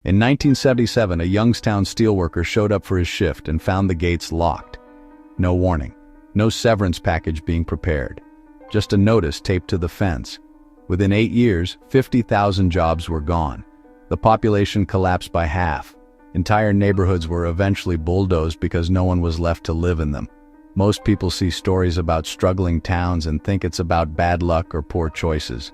In 1977, a Youngstown steelworker showed up for his shift and found the gates locked. No warning, no severance package being prepared, just a notice taped to the fence. Within 8 years, 50,000 jobs were gone. The population collapsed by half. Entire neighborhoods were eventually bulldozed because no one was left to live in them. Most people see stories about struggling towns and think it's about bad luck or poor choices.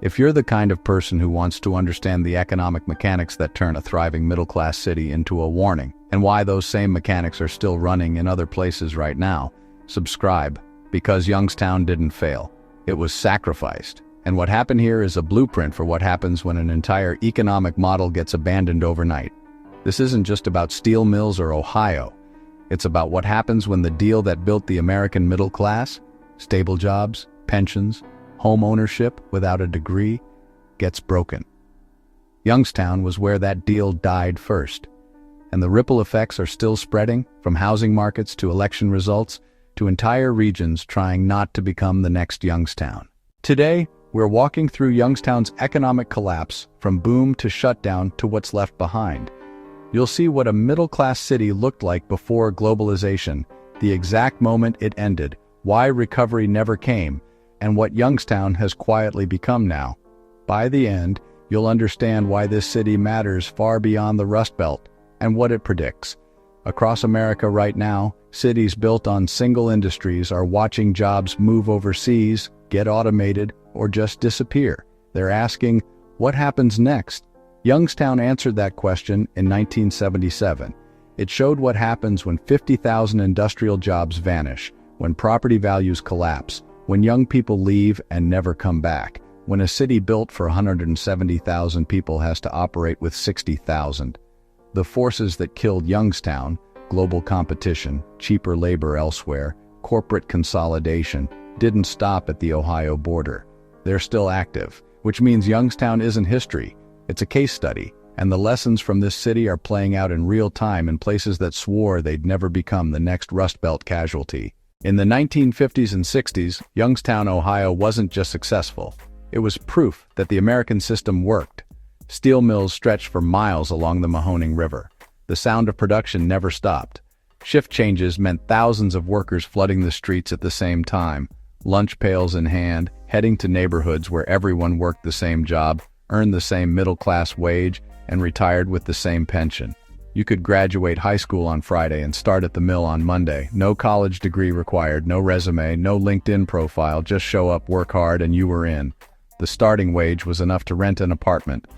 If you're the kind of person who wants to understand the economic mechanics that turn a thriving middle-class city into a warning, and why those same mechanics are still running in other places right now, subscribe, because Youngstown didn't fail. It was sacrificed. And what happened here is a blueprint for what happens when an entire economic model gets abandoned overnight. This isn't just about steel mills or Ohio. It's about what happens when the deal that built the American middle class, stable jobs, pensions, home ownership without a degree, gets broken. Youngstown was where that deal died first. And the ripple effects are still spreading, from housing markets to election results, to entire regions trying not to become the next Youngstown. Today, we're walking through Youngstown's economic collapse, from boom to shutdown to what's left behind. You'll see what a middle-class city looked like before globalization, the exact moment it ended, why recovery never came, and what Youngstown has quietly become now. By the end, you'll understand why this city matters far beyond the Rust Belt and what it predicts. Across America right now, cities built on single industries are watching jobs move overseas, get automated, or just disappear. They're asking, what happens next? Youngstown answered that question in 1977. It showed what happens when 50,000 industrial jobs vanish, when property values collapse, when young people leave and never come back, when a city built for 170,000 people has to operate with 60,000. The forces that killed Youngstown, global competition, cheaper labor elsewhere, corporate consolidation, didn't stop at the Ohio border. They're still active, which means Youngstown isn't history. It's a case study, and the lessons from this city are playing out in real time in places that swore they'd never become the next Rust Belt casualty. In the 1950s and 60s, Youngstown, Ohio wasn't just successful. It was proof that the American system worked. Steel mills stretched for miles along the Mahoning River. The sound of production never stopped. Shift changes meant thousands of workers flooding the streets at the same time, lunch pails in hand, heading to neighborhoods where everyone worked the same job, earned the same middle-class wage, and retired with the same pension. You could graduate high school on Friday and start at the mill on Monday. No college degree required, no resume, no LinkedIn profile, just show up, work hard, and you were in. The starting wage was enough to rent an apartment.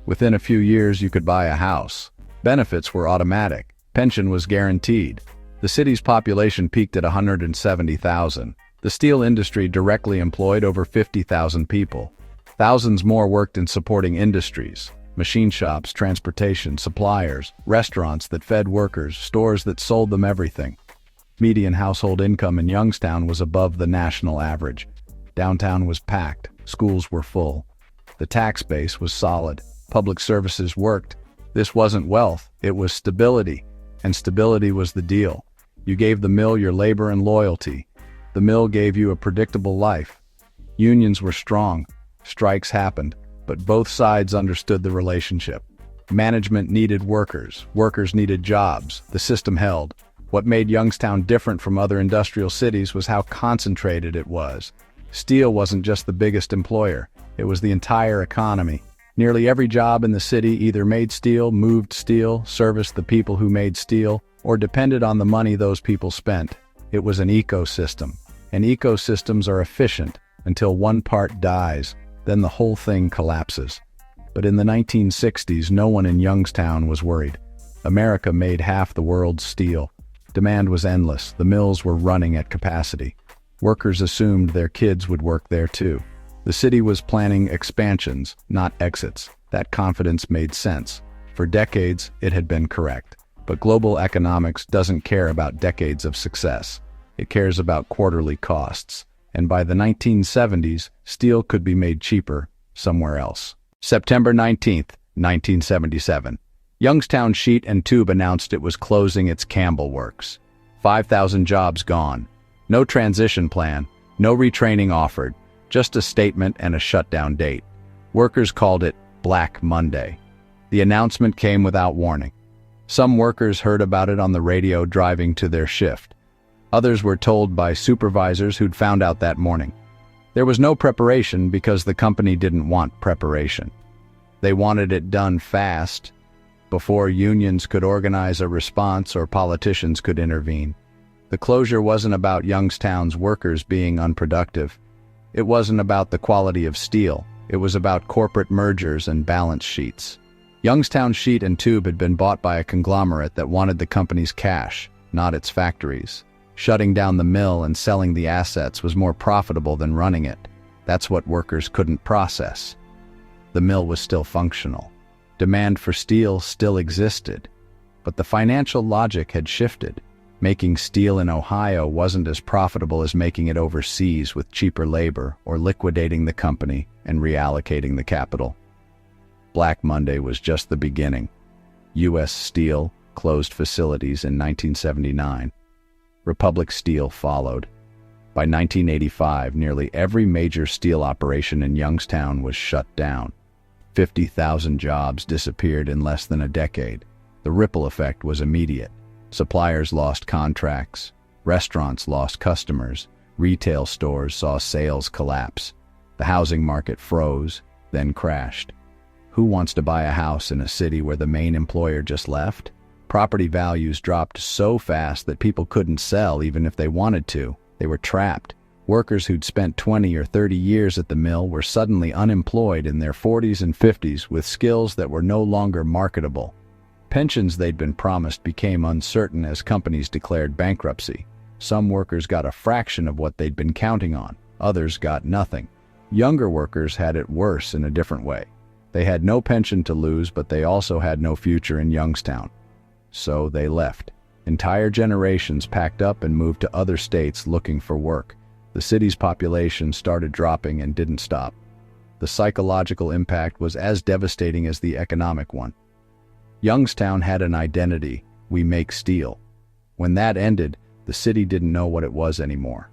Within a few years, you could buy a house. Benefits were automatic. Pension was guaranteed. The city's population peaked at 170,000. The steel industry directly employed over 50,000 people. Thousands more worked in supporting industries. Machine shops, transportation, suppliers, restaurants that fed workers, stores that sold them everything. Median household income in Youngstown was above the national average. Downtown was packed, schools were full. The tax base was solid, public services worked. This wasn't wealth, it was stability, and stability was the deal. You gave the mill your labor and loyalty. The mill gave you a predictable life. Unions were strong, strikes happened, but both sides understood the relationship. Management needed workers, workers needed jobs, the system held. What made Youngstown different from other industrial cities was how concentrated it was. Steel wasn't just the biggest employer, it was the entire economy. Nearly every job in the city either made steel, moved steel, serviced the people who made steel, or depended on the money those people spent. It was an ecosystem. And ecosystems are efficient until one part dies. Then the whole thing collapses. But in the 1960s, no one in Youngstown was worried. America made half the world's steel. Demand was endless. The mills were running at capacity. Workers assumed their kids would work there too. The city was planning expansions, not exits. That confidence made sense. For decades, it had been correct. But global economics doesn't care about decades of success. It cares about quarterly costs. And by the 1970s, steel could be made cheaper somewhere else. September 19th, 1977. Youngstown Sheet and Tube announced it was closing its Campbell Works. 5,000 jobs gone. No transition plan, no retraining offered, just a statement and a shutdown date. Workers called it Black Monday. The announcement came without warning. Some workers heard about it on the radio driving to their shift. Others were told by supervisors who'd found out that morning. There was no preparation because the company didn't want preparation. They wanted it done fast, before unions could organize a response or politicians could intervene. The closure wasn't about Youngstown's workers being unproductive. It wasn't about the quality of steel. It was about corporate mergers and balance sheets. Youngstown Sheet and Tube had been bought by a conglomerate that wanted the company's cash, not its factories. Shutting down the mill and selling the assets was more profitable than running it. That's what workers couldn't process. The mill was still functional. Demand for steel still existed. But the financial logic had shifted. Making steel in Ohio wasn't as profitable as making it overseas with cheaper labor or liquidating the company and reallocating the capital. Black Monday was just the beginning. U.S. Steel closed facilities in 1979. Republic Steel followed. By 1985, nearly every major steel operation in Youngstown was shut down. 50,000 jobs disappeared in less than a decade. The ripple effect was immediate. Suppliers lost contracts, restaurants lost customers, retail stores saw sales collapse. The housing market froze, then crashed. Who wants to buy a house in a city where the main employer just left? Property values dropped so fast that people couldn't sell even if they wanted to. They were trapped. Workers who'd spent 20 or 30 years at the mill were suddenly unemployed in their 40s and 50s with skills that were no longer marketable. Pensions they'd been promised became uncertain as companies declared bankruptcy. Some workers got a fraction of what they'd been counting on. Others got nothing. Younger workers had it worse in a different way. They had no pension to lose, but they also had no future in Youngstown. So they left. Entire generations packed up and moved to other states looking for work. The city's population started dropping and didn't stop. The psychological impact was as devastating as the economic one. Youngstown had an identity: we make steel. When that ended, the city didn't know what it was anymore.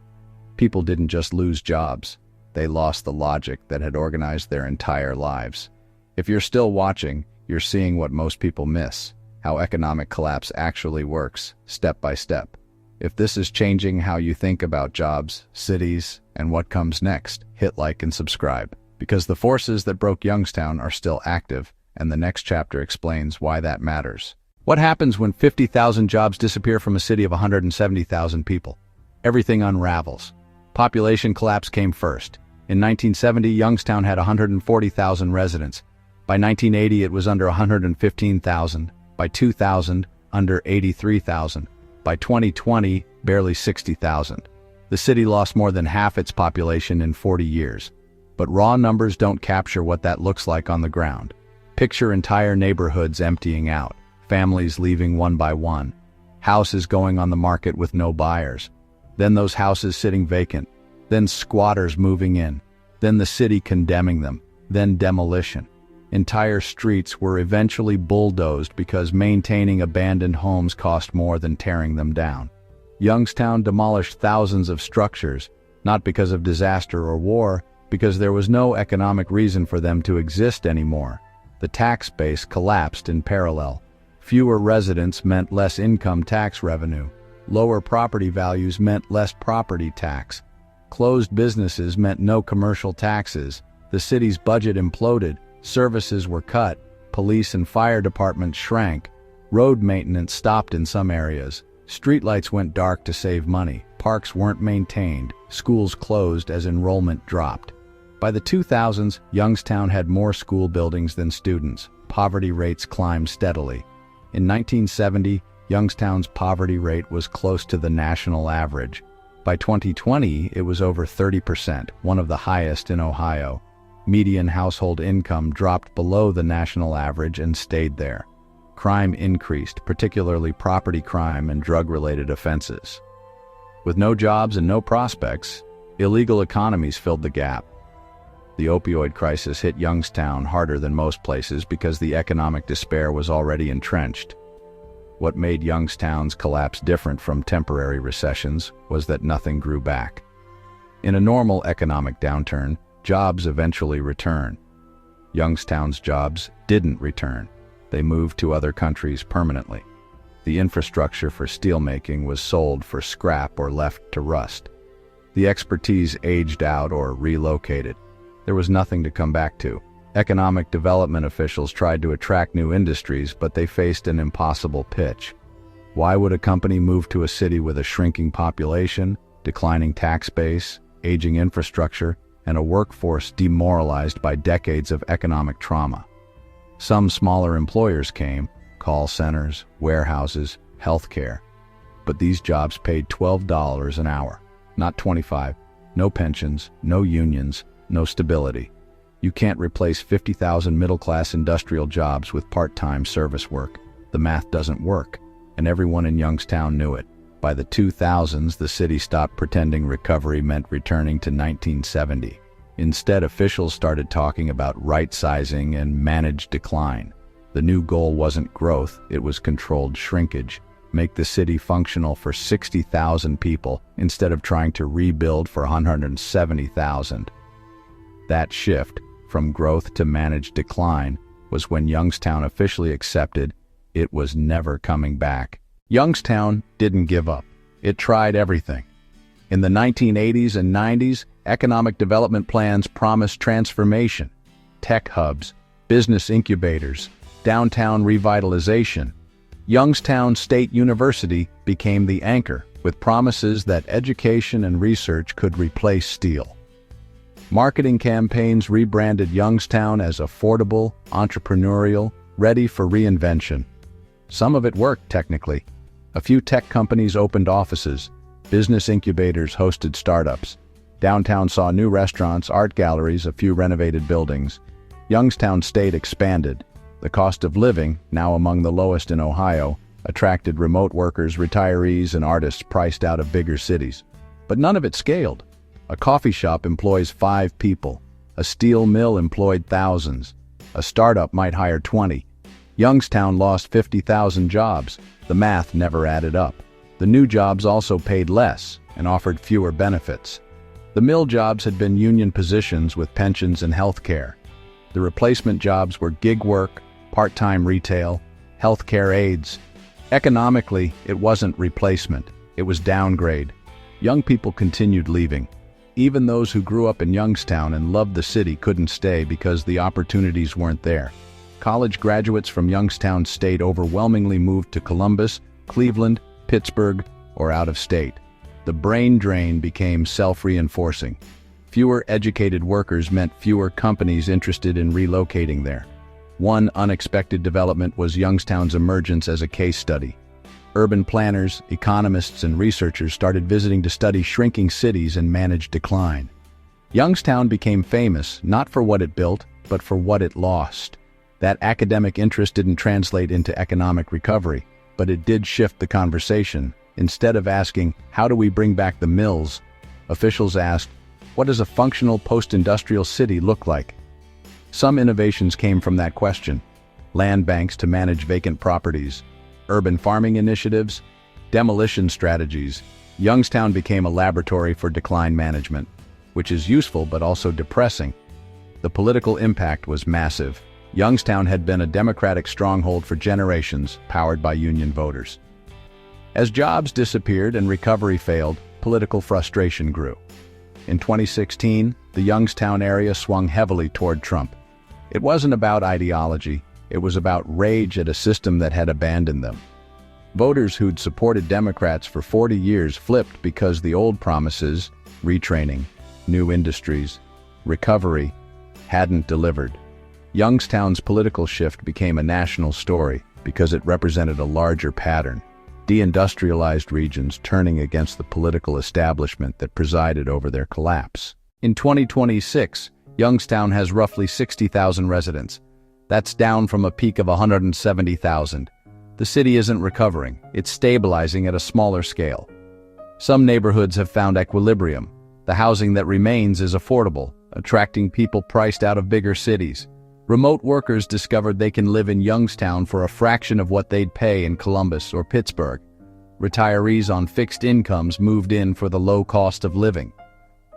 People didn't just lose jobs. They lost the logic that had organized their entire lives. If you're still watching, you're seeing what most people miss: how economic collapse actually works, step by step. If this is changing how you think about jobs, cities, and what comes next, hit like and subscribe. Because the forces that broke Youngstown are still active, and the next chapter explains why that matters. What happens when 50,000 jobs disappear from a city of 170,000 people? Everything unravels. Population collapse came first. In 1970, Youngstown had 140,000 residents. By 1980, it was under 115,000. By 2000, under 83,000. By 2020, barely 60,000. The city lost more than half its population in 40 years. But raw numbers don't capture what that looks like on the ground. Picture entire neighborhoods emptying out, families leaving one by one, houses going on the market with no buyers, then those houses sitting vacant, then squatters moving in, then the city condemning them, then demolition. Entire streets were eventually bulldozed because maintaining abandoned homes cost more than tearing them down. Youngstown demolished thousands of structures, not because of disaster or war, because there was no economic reason for them to exist anymore. The tax base collapsed in parallel. Fewer residents meant less income tax revenue. Lower property values meant less property tax. Closed businesses meant no commercial taxes. The city's budget imploded. Services were cut. Police and fire departments shrank. Road maintenance stopped in some areas. Streetlights went dark to save money. Parks weren't maintained. Schools closed as enrollment dropped. By the 2000s, Youngstown had more school buildings than students. Poverty rates climbed steadily. In 1970, Youngstown's poverty rate was close to the national average. By 2020, it was over 30%, one of the highest in Ohio. Median household income dropped below the national average and stayed there. Crime increased, particularly property crime and drug-related offenses. With no jobs and no prospects, illegal economies filled the gap. The opioid crisis hit Youngstown harder than most places because the economic despair was already entrenched. What made Youngstown's collapse different from temporary recessions was that nothing grew back. In a normal economic downturn, jobs eventually return. Youngstown's jobs didn't return. they moved to other countries permanently. The infrastructure for steelmaking was sold for scrap or left to rust. The expertise aged out or relocated. There was nothing to come back to. Economic development officials tried to attract new industries, but they faced an impossible pitch. Why would a company move to a city with a shrinking population, declining tax base, aging infrastructure, and a workforce demoralized by decades of economic trauma? Some smaller employers came, call centers, warehouses, healthcare. But these jobs paid $12 an hour, not $25. No pensions, no unions, no stability. You can't replace 50,000 middle-class industrial jobs with part-time service work. The math doesn't work, and everyone in Youngstown knew it. By the 2000s, the city stopped pretending recovery meant returning to 1970. Instead, officials started talking about right-sizing and managed decline. The new goal wasn't growth, it was controlled shrinkage. Make the city functional for 60,000 people instead of trying to rebuild for 170,000. That shift, from growth to managed decline, was when Youngstown officially accepted it was never coming back. Youngstown didn't give up. It tried everything. In the 1980s and 90s, economic development plans promised transformation. Tech hubs, business incubators, downtown revitalization. Youngstown State University became the anchor, with promises that education and research could replace steel. Marketing campaigns rebranded Youngstown as affordable, entrepreneurial, ready for reinvention. Some of it worked, technically. A few tech companies opened offices. Business incubators hosted startups. Downtown saw new restaurants, art galleries, a few renovated buildings. Youngstown State expanded. The cost of living, now among the lowest in Ohio, attracted remote workers, retirees, and artists priced out of bigger cities. But none of it scaled. A coffee shop employs 5 people. A steel mill employed thousands. A startup might hire 20. Youngstown lost 50,000 jobs. The math never added up. The new jobs also paid less and offered fewer benefits. The mill jobs had been union positions with pensions and health care. The replacement jobs were gig work, part-time retail, healthcare aides. Economically, it wasn't replacement. It was downgrade. Young people continued leaving. Even those who grew up in Youngstown and loved the city couldn't stay because the opportunities weren't there. College graduates from Youngstown State overwhelmingly moved to Columbus, Cleveland, Pittsburgh, or out of state. The brain drain became self-reinforcing. Fewer educated workers meant fewer companies interested in relocating there. One unexpected development was Youngstown's emergence as a case study. Urban planners, economists, and researchers started visiting to study shrinking cities and manage decline. Youngstown became famous not for what it built, but for what it lost. That academic interest didn't translate into economic recovery, but it did shift the conversation. Instead of asking, how do we bring back the mills, officials asked, what does a functional post-industrial city look like? Some innovations came from that question. Land banks to manage vacant properties, urban farming initiatives, demolition strategies. Youngstown became a laboratory for decline management, which is useful but also depressing. The political impact was massive. Youngstown had been a Democratic stronghold for generations, powered by union voters. As jobs disappeared and recovery failed, political frustration grew. In 2016, the Youngstown area swung heavily toward Trump. It wasn't about ideology, it was about rage at a system that had abandoned them. Voters who'd supported Democrats for 40 years flipped because the old promises, retraining, new industries, recovery, hadn't delivered. Youngstown's political shift became a national story because it represented a larger pattern. Deindustrialized regions turning against the political establishment that presided over their collapse. In 2026, Youngstown has roughly 60,000 residents. That's down from a peak of 170,000. The city isn't recovering, it's stabilizing at a smaller scale. Some neighborhoods have found equilibrium. The housing that remains is affordable, attracting people priced out of bigger cities. Remote workers discovered they can live in Youngstown for a fraction of what they'd pay in Columbus or Pittsburgh. Retirees on fixed incomes moved in for the low cost of living.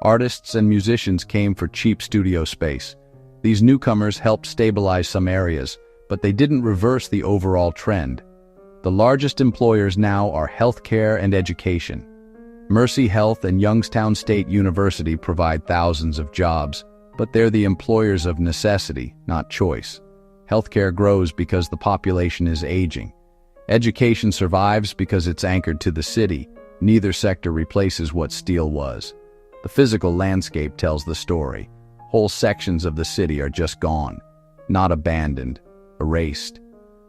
Artists and musicians came for cheap studio space. These newcomers helped stabilize some areas, but they didn't reverse the overall trend. The largest employers now are healthcare and education. Mercy Health and Youngstown State University provide thousands of jobs, but they're the employers of necessity, not choice. Healthcare grows because the population is aging. Education survives because it's anchored to the city. Neither sector replaces what steel was. The physical landscape tells the story. Whole sections of the city are just gone, not abandoned, erased.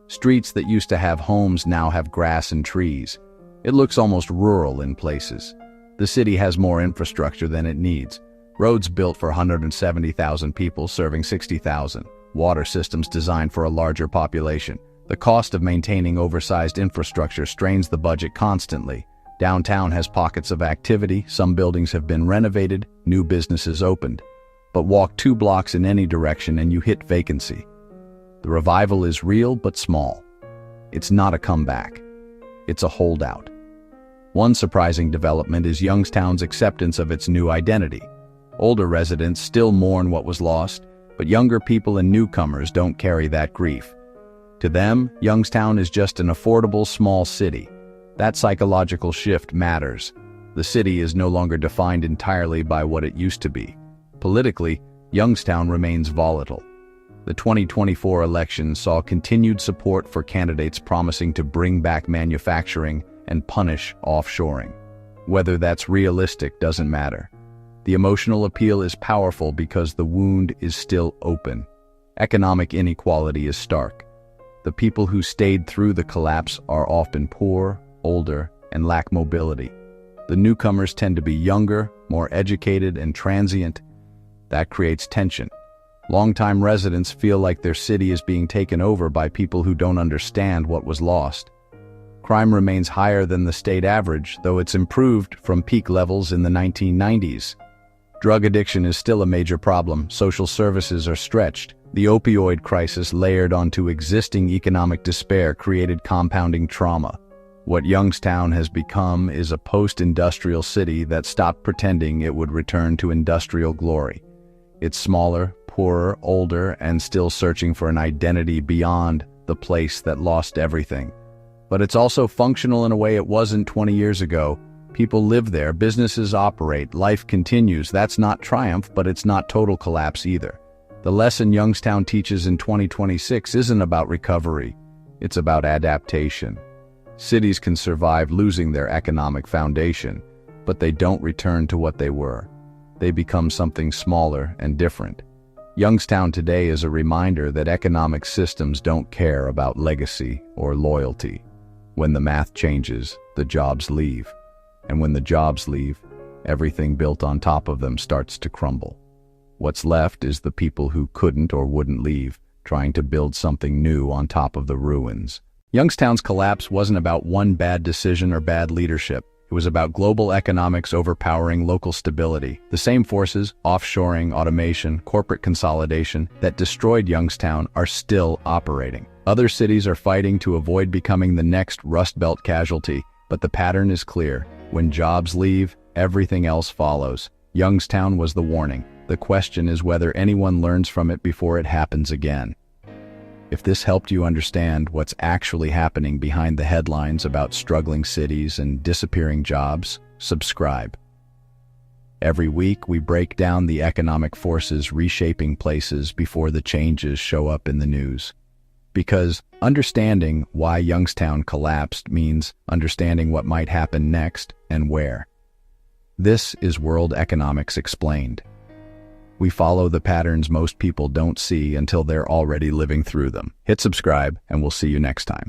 Streets that used to have homes now have grass and trees. It looks almost rural in places. The city has more infrastructure than it needs. Roads built for 170,000 people serving 60,000. Water systems designed for a larger population. The cost of maintaining oversized infrastructure strains the budget constantly. Downtown has pockets of activity, some buildings have been renovated, new businesses opened. But walk 2 blocks in any direction and you hit vacancy. The revival is real but small. It's not a comeback. It's a holdout. One surprising development is Youngstown's acceptance of its new identity. Older residents still mourn what was lost, but younger people and newcomers don't carry that grief. To them, Youngstown is just an affordable small city. That psychological shift matters. The city is no longer defined entirely by what it used to be. Politically, Youngstown remains volatile. The 2024 election saw continued support for candidates promising to bring back manufacturing and punish offshoring. Whether that's realistic doesn't matter. The emotional appeal is powerful because the wound is still open. Economic inequality is stark. The people who stayed through the collapse are often poor, older, and lack mobility. The newcomers tend to be younger, more educated, and transient. That creates tension. Longtime residents feel like their city is being taken over by people who don't understand what was lost. Crime remains higher than the state average, though it's improved from peak levels in the 1990s. Drug addiction is still a major problem. Social services are stretched. The opioid crisis layered onto existing economic despair created compounding trauma. What Youngstown has become is a post-industrial city that stopped pretending it would return to industrial glory. It's smaller, poorer, older, and still searching for an identity beyond the place that lost everything. But it's also functional in a way it wasn't 20 years ago. People live there, businesses operate, life continues. That's not triumph, but it's not total collapse either. The lesson Youngstown teaches in 2026 isn't about recovery. It's about adaptation. Cities can survive losing their economic foundation, but they don't return to what they were. They become something smaller and different. Youngstown today is a reminder that economic systems don't care about legacy or loyalty. When the math changes, the jobs leave. And when the jobs leave, everything built on top of them starts to crumble. What's left is the people who couldn't or wouldn't leave, trying to build something new on top of the ruins. Youngstown's collapse wasn't about one bad decision or bad leadership. It was about global economics overpowering local stability. The same forces, offshoring, automation, corporate consolidation, that destroyed Youngstown are still operating. Other cities are fighting to avoid becoming the next Rust Belt casualty, but the pattern is clear. When jobs leave, everything else follows. Youngstown was the warning. The question is whether anyone learns from it before it happens again. If this helped you understand what's actually happening behind the headlines about struggling cities and disappearing jobs, subscribe. Every week, we break down the economic forces reshaping places before the changes show up in the news. Because understanding why Youngstown collapsed means understanding what might happen next and where. This is World Economics Explained. We follow the patterns most people don't see until they're already living through them. Hit subscribe, and we'll see you next time.